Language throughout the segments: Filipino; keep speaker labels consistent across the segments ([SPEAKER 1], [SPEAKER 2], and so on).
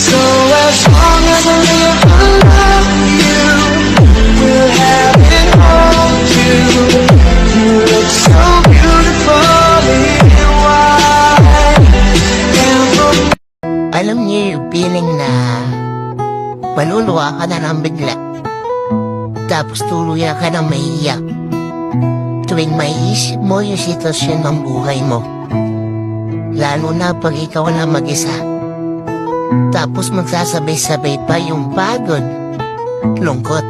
[SPEAKER 1] So as long as I live, I love you. We'll have it all too. You look so beautifully white. And from
[SPEAKER 2] Alam niyo yung feeling na maluluwa ka na ng bigla. Tapos tuluyan ka ng maiiyak. Tuwing maiisip mo yung sitwasyon ng buhay mo. Lalo na pag ikaw na mag-isa. Tapos magsasabay-sabay pa yung pagod, lungkot,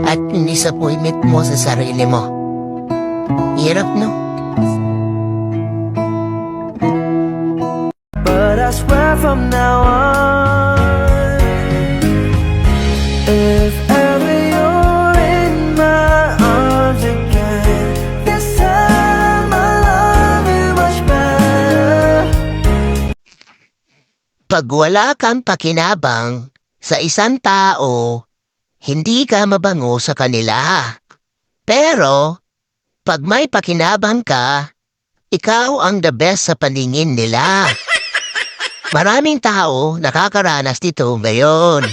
[SPEAKER 2] at disappointment mo sa sarili mo. Hirap, no?
[SPEAKER 1] But I swear from now on, if ever you're in my arms again, this time my love is much better.
[SPEAKER 2] Pag wala kang pakinabang sa isang tao, hindi ka mabango sa kanila. Pero, pag may pakinabang ka, ikaw ang the best sa paningin nila. Maraming tao nakakaranas dito ngayon.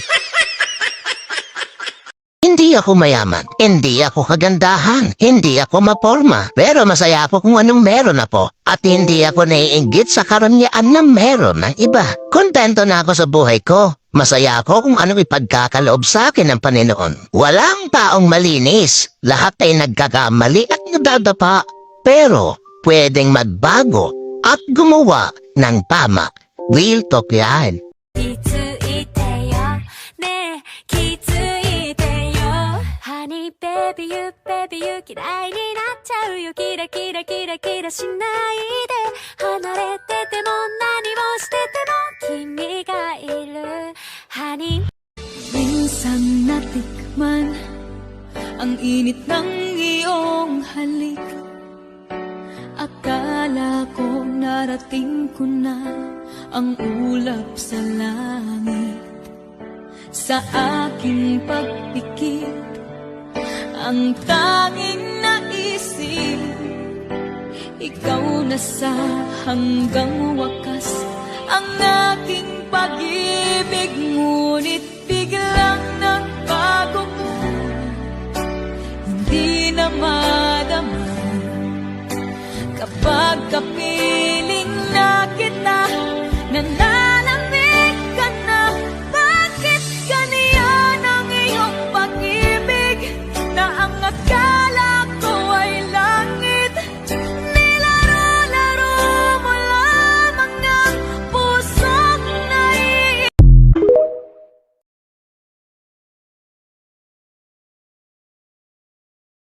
[SPEAKER 2] Hindi ako mayaman, hindi ako kagandahan, hindi ako maporma, pero masaya ako kung anong meron ako. At hindi ako naiinggit sa karamihan na meron ng iba. Kontento na ako sa buhay ko. Masaya ako kung anong ipagkakaloob sa akin ng Panginoon. Walang taong malinis, lahat ay nagkakamali at nadadapa. Pero pwedeng magbago at gumawa ng tama. Real talk yan.
[SPEAKER 3] 気づいてよねえ気づいてよ Honey baby you baby you 嫌いになっちゃうよキラキラキラキラしないで離れてても何をしてても君がいる Honey
[SPEAKER 4] Minsan natikman ang init ng iyong halik. Akala ko narating ko na ang ulap sa langit. Sa aking pagpikit, ang tanging naisip, ikaw na sa hanggang wakas ang aking